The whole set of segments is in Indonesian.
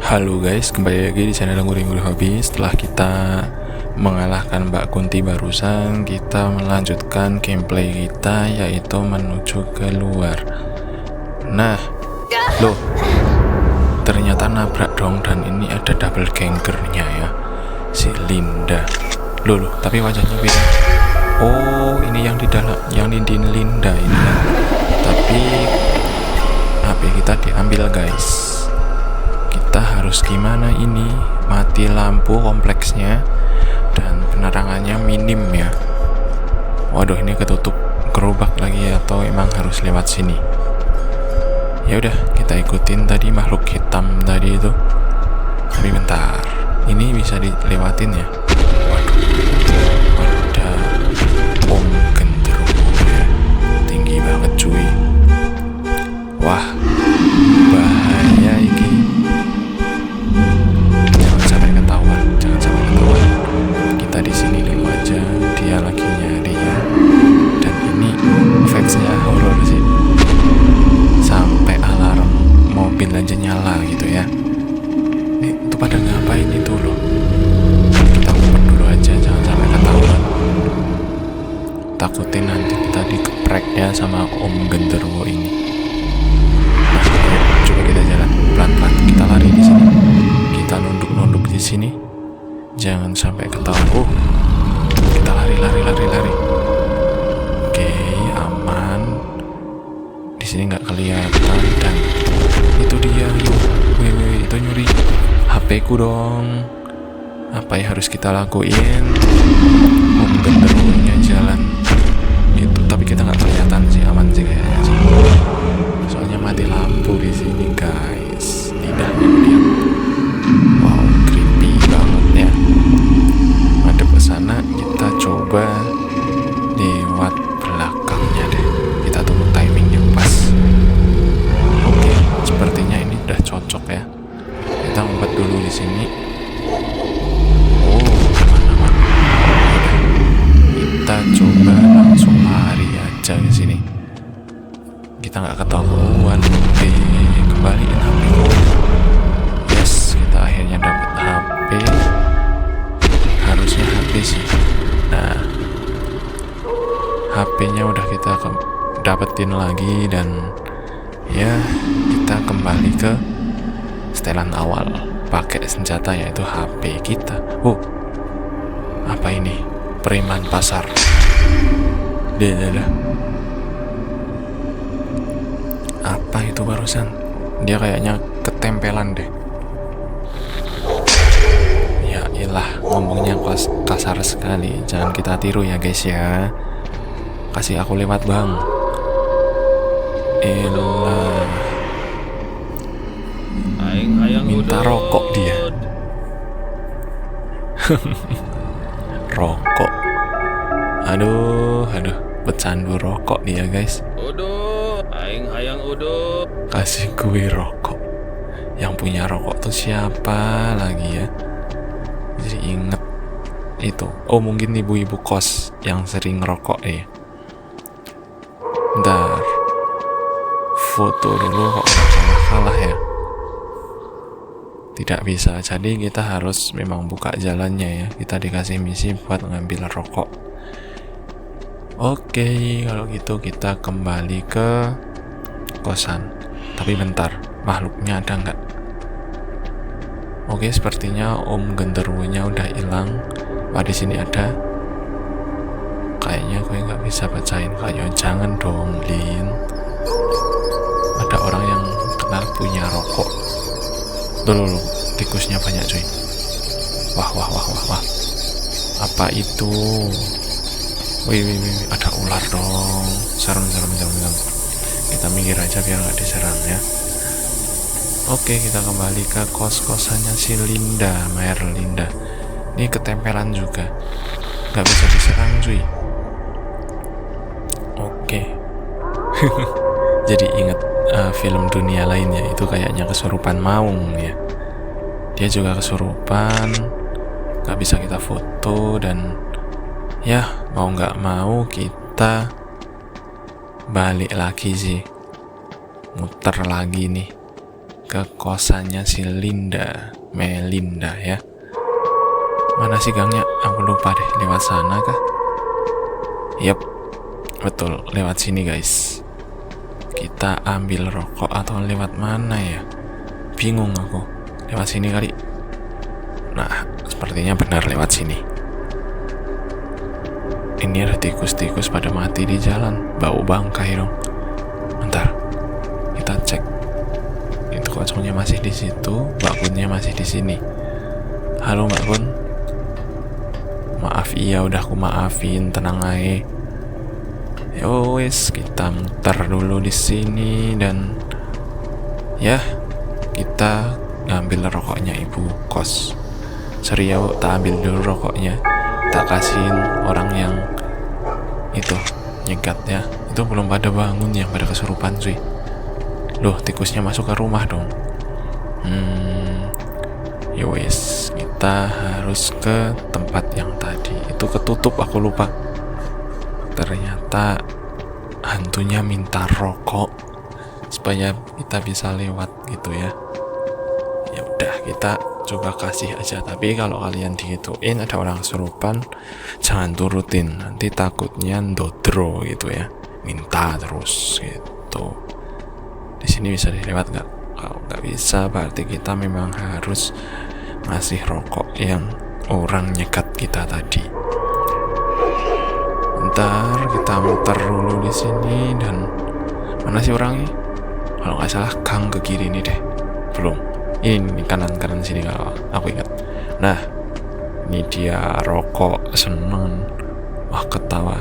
Halo guys, kembali lagi di channel Nguri-Nguri Hobi. Setelah kita mengalahkan Mbak Kunti barusan, kita melanjutkan gameplay kita, yaitu menuju keluar. Nah, loh, ternyata nabrak dong, dan ini ada double gangernya ya, si Linda. Loh, tapi wajahnya beda. Oh, ini yang di dalam, yang di Linda ini ya. Tapi HP kita diambil guys. Kita harus gimana ini? Mati lampu kompleksnya dan penerangannya minim ya. Waduh, ini ketutup gerobak lagi atau emang harus lewat sini? Ya udah, kita ikutin tadi makhluk hitam tadi itu. Tapi bentar, ini bisa dilewatin ya? Waduh, ada Om Genderuwo ya. Tinggi banget cuy. Wah, bahaya ini. Jangan sampai ketahuan. Kita di sini dulu aja. Dia lagi nyari ya. Dan ini efeknya horor sih. Sampai alarm mobil aja nyala gitu ya. Itu pada ngapain itu loh? Kita ngumpet dulu aja, jangan sampai ketahuan. Takutin nanti kita dikeprek ya sama Om Genderuwo ini. Nah, coba kita jalan pelan-pelan. Kita lari di sini. Kita nunduk di sini. Jangan sampai ketahuan. Kita lari. Oke, aman. Di sini nggak kelihatan dan itu dia. Wih, itu nyuri HP ku dong. Apa yang harus kita lakuin? Om Genderuwo-nya jalan. Itu tapi kita nggak kelihatan sih, aman sih kayaknya sih. Soalnya mati lampu di sini guys. Lidahnya lihat. Wow, creepy banget ya. Ada kesana, kita coba lewat belakangnya deh. Kita tunggu timingnya pas. Oke, sepertinya ini udah cocok ya. Kita ngumpet dulu di sini. Aman. Kita coba langsung lari aja ke sini. Kita nggak ketahuan. Kembaliin HP. Yes, kita akhirnya dapat HP. Harusnya HP sih. Nah, HP-nya udah kita dapetin lagi dan ya kita kembali ke setelan awal. Pakai senjata yaitu HP kita. Apa ini? Preman pasar. Dah. Apa itu barusan? Dia kayaknya ketempelan deh. Ya ilah, ngomongnya kasar sekali. Jangan kita tiru ya guys ya. Kasih aku lewat bang. Elah, minta rokok dia. Rokok. Aduh, pecandu rokok dia guys. Kasih gue rokok. Yang punya rokok tuh siapa lagi ya? Jadi inget itu. Mungkin ibu-ibu kos yang sering rokok ya. Bentar, foto dulu kok kalah ya. Tidak bisa, jadi kita harus memang buka jalannya ya. Kita dikasih misi buat ngambil rokok. Oke, kalau gitu kita kembali ke kosan. Tapi bentar, makhluknya ada nggak? Oke, sepertinya Om Genderuwo-nya udah hilang. Di sini ada. Kayaknya gue nggak bisa bacain. Kayak jangan dong, Lin. Ada orang yang kenal punya rokok. Loh, tikusnya banyak cuy. Wah. Apa itu? Wih, ada ular dong. Serem. Kita minggir aja biar nggak diserang ya. Oke, kita kembali ke kos-kosannya si Linda, Linda. Ini ketempelan juga, nggak bisa diserang cuy. Oke. Jadi inget film dunia lainnya itu kayaknya kesurupan maung ya. Dia juga kesurupan, nggak bisa kita foto dan ya mau nggak mau kita balik lagi sih, muter lagi nih ke kosannya si Melinda ya. Mana sih gangnya? Aku lupa deh, lewat sana kah? Yap, betul, lewat sini guys. Kita ambil rokok atau lewat mana ya? Bingung aku. Lewat sini kali. Nah, sepertinya benar lewat sini. Ini ada tikus-tikus pada mati di jalan. Bau bangkai dong. Bentar, kita cek. Itu kocoknya masih di situ, Mbak Kunnya masih di sini. Halo Mbak Kun. Maaf, iya udah aku maafin, tenang aja. Wes, kita muter dulu di sini dan ya kita ngambil rokoknya ibu kos. Sorry ya, tak ambil dulu rokoknya. Tak kasihin orang yang itu nyegat ya. Itu belum pada bangun, yang pada kesurupan cuy. Loh, tikusnya masuk ke rumah dong. Yowes, kita harus ke tempat yang tadi. Itu ketutup, aku lupa. Ternyata hantunya minta rokok supaya kita bisa lewat gitu ya. Ya udah, kita coba kasih aja. Tapi kalau kalian digituin ada orang kesurupan, jangan turutin. Nanti takutnya ndodro gitu ya. Minta terus gitu. Di sini bisa dilewat nggak? Kalau nggak bisa, berarti kita memang harus ngasih rokok yang orang nyekat kita tadi. Bentar, kita muter dulu di sini. Dan mana sih orangnya? Kalau nggak salah gang ke kiri ini deh. Belum. Ini kanan sini kalau aku ingat. Nah, ini dia rokok, seneng. Wah, ketawa.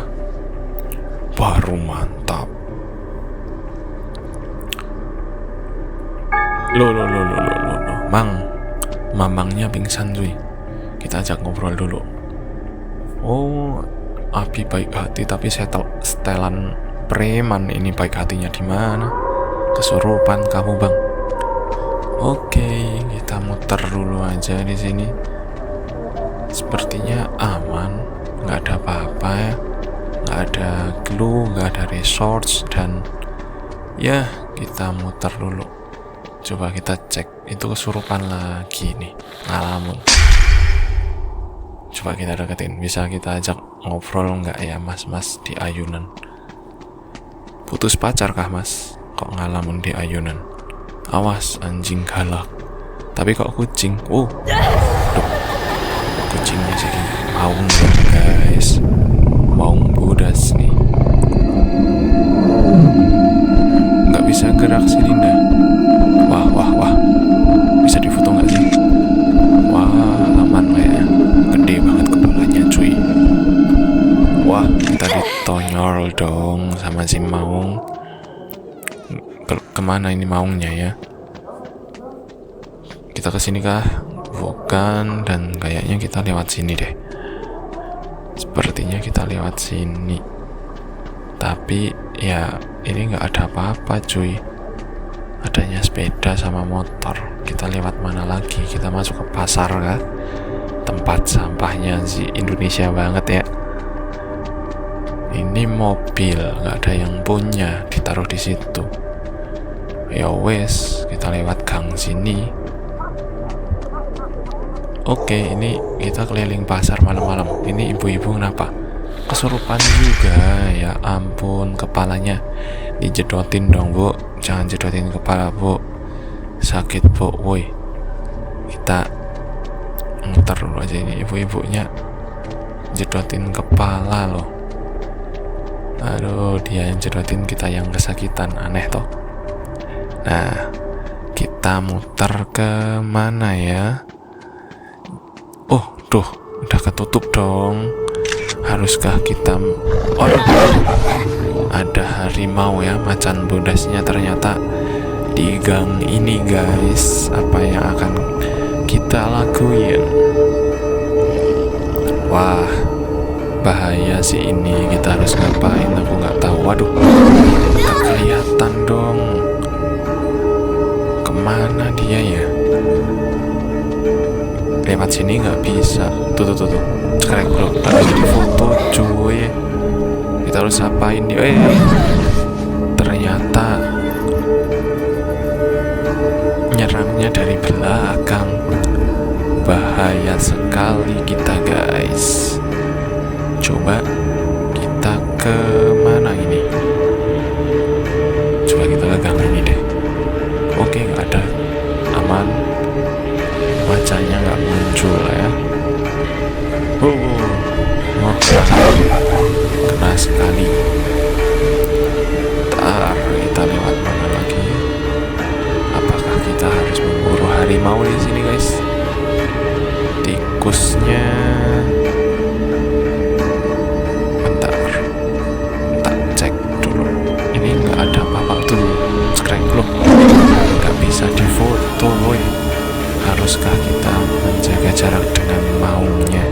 Baru mantap. Loh. Mamangnya pingsan cuy. Kita ajak ngobrol dulu. Oh, Abi baik hati, tapi setelan preman. Ini baik hatinya di mana? Kesurupan kamu bang. Oke, kita muter dulu aja di sini. Sepertinya aman, nggak ada apa-apa ya. Nggak ada clue, nggak ada resource, dan ya kita muter dulu. Coba kita cek, itu kesurupan lagi nih, ngalamun. Coba kita deketin, bisa kita ajak ngobrol nggak ya mas di ayunan? Putus pacar kah mas? Kok ngalamun di ayunan? Awas anjing galak. Tapi kok kucing? Duh, kucingnya jadi maung guys. Maung bodas nih. Nggak bisa gerak sih Linda. Wah. Bisa difoto nggak sih? Wah, aman kayaknya. Gede banget kepalanya cuy. Wah, kita ditonyol dong sama si maung. Kemana ini maungnya ya? Kita kesini kah? Bukan, dan kayaknya kita lewat sini deh. Sepertinya kita lewat sini. Tapi ya ini nggak ada apa-apa cuy. Adanya sepeda sama motor. Kita lewat mana lagi? Kita masuk ke pasar kah? Tempat sampahnya si Indonesia banget ya. Ini mobil, nggak ada yang punya, ditaruh di situ. Ya wes, kita lewat gang sini. Oke, ini kita keliling pasar malam-malam. Ini ibu-ibu kenapa? Kesurupan juga, ya ampun, kepalanya dijedotin dong bu. Jangan jedotin kepala bu, sakit bu, woi. Kita muter dulu aja, ini ibu-ibunya jedotin kepala loh. Aduh, dia yang jedotin, kita yang kesakitan, aneh toh. Nah, kita muter ke mana ya? Udah ketutup dong. Haruskah kita? Ada harimau ya, macan bodasnya ternyata di gang ini guys. Apa yang akan kita lakuin? Wah, bahaya sih ini. Kita harus ngapain? Aku nggak tahu. Waduh, nggak kelihatan dong. Kemana dia ya? Lewat sini nggak bisa. Tuh. Sekarang bro, harus di foto cuy. Kita harus apain dia? Ternyata belakang. Bahaya sekali kita guys. Coba kita ke mana ini? Coba kita ke gang ini deh. Oke, nggak ada, aman. Wajahnya nggak muncul ya. Oh, kena sekali. Ntar kita lewat mana lagi? Apakah kita harus memburu harimau di sini guys? Tikusnya. Bentar, cek dulu. Ini nggak ada apa-apa tuh. Screen belum? Nggak bisa difoto, woy. Haruskah kita menjaga jarak dengan maungnya?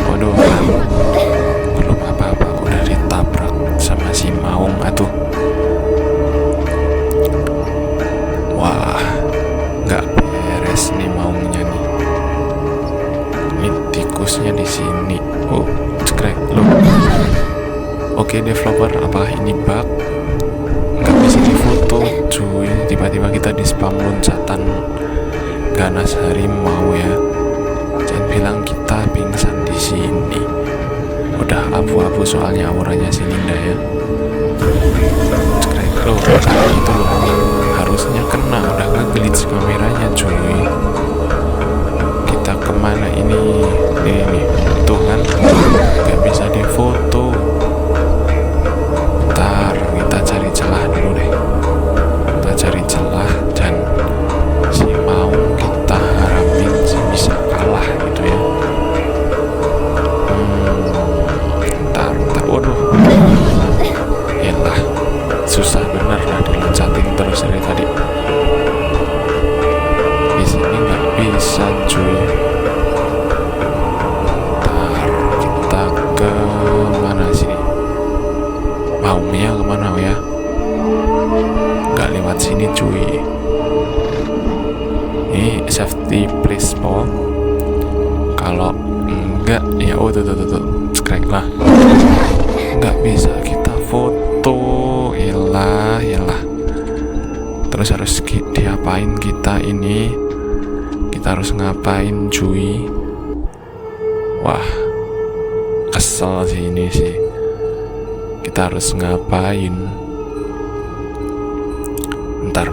Waduh, belum apa-apa udah ditabrak sama si maung atuh. Wah, nggak beres nih maungnya nih. Ini tikusnya di sini. Oh, cekrek loh. Oke developer, apakah ini bug? Nggak bisa difoto, cuy. Tiba-tiba kita di spam loncatan ganas harimau ya. Jangan bilang kita pingsan di sini. Udah abu-abu soalnya auranya si Linda ya. Cekrek loh, itu loh. Harusnya kena, udah nge-glitch kameranya cuy. Kita kemana ini? Nih, tuh kan nggak bisa difoto. Ntar kita cari celah dulu deh. Kita cari celah dan si maung kita harapin sih bisa kalah gitu ya. Ntar, waduh. Yalah, susah bener lah diloncatin terus dari tadi. Di sini nggak bisa cuy. Ntar kita ke mana sih? Maungnya kemana ya? Nggak lewat sini cuy. Ini safety place po. Kalau enggak ya tuh crack lah. Nggak bisa kita foto. Yalah. Terus harus diapain kita ini? Kita harus ngapain cuy? Wah, kesel sih ini sih. Kita harus ngapain? Bentar.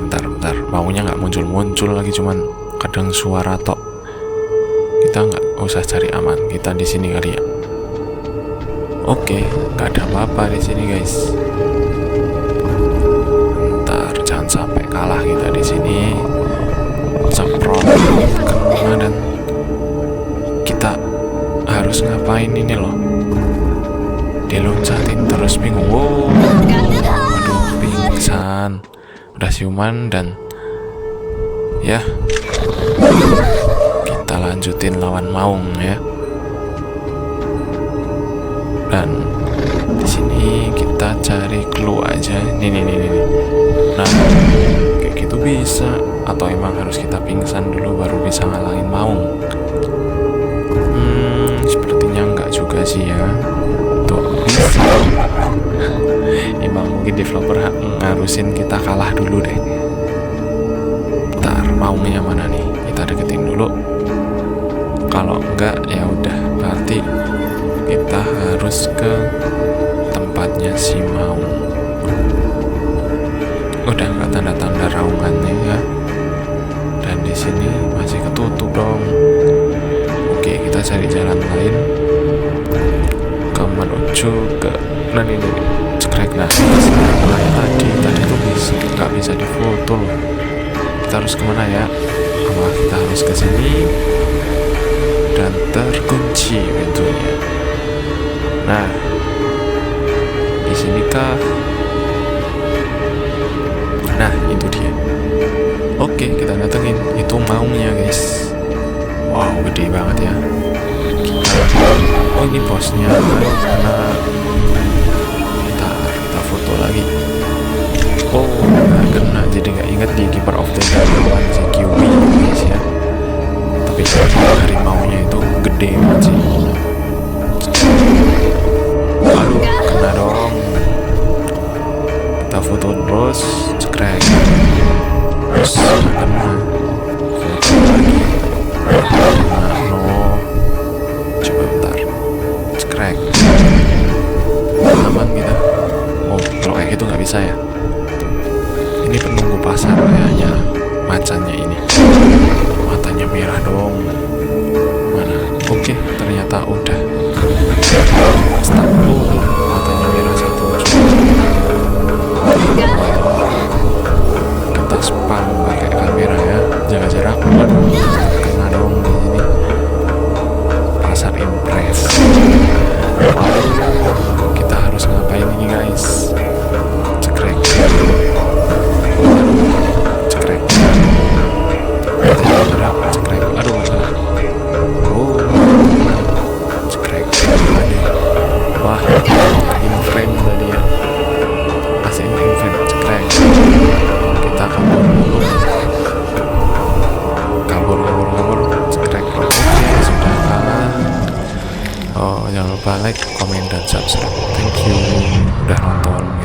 Maunya nggak muncul lagi, cuman kadang suara tok. Kita nggak usah cari aman. Kita di sini kali ya. Oke, nggak ada apa-apa di sini guys. Bentar, jangan sampai kalah kita di sini. Semprot kena dan kita harus ngapain ini loh? Diloncatin terus bingung. Wow, waduh, pingsan. Udah siuman dan ya kita lanjutin lawan maung ya. Dan di sini kita cari clue aja. Nih. Nah, kayak gitu bisa. Atau emang harus kita pingsan dulu baru bisa ngalahin maung? Sepertinya enggak juga sih ya. Tuh, bisa. Emang mungkin developer ngarusin kita kalah dulu deh. Bentar, maungnya mana nih? Kita deketin dulu. Kalau enggak ya udah, berarti kita harus ke tempatnya si maung. Udah nggak tanda-tanda raungannya ya. Dan di sini masih ketutup dong. Oke, kita cari jalan lain ke menuju ke ini cekrek. Nah, ya tadi tuh nggak bisa difoto loh. Kita harus kemana ya? Apa kita harus ke sini? Dan terkunci pintunya. Nah, di sini kah? Nah, itu dia. Oke, kita datengin. Itu maungnya guys. Wow, gede banget ya. Oh, ini bosnya. Nah, kita foto lagi. Oh, nggak kena. Jadi nggak inget di Keeper of the Dragon si Kiwi guys ya. Tapi harimaunya itu gede banget sih. Aduh, kena dong. Kita foto terus, cekrek. Jangan lupa like, komen, dan subscribe. Thank you udah nonton.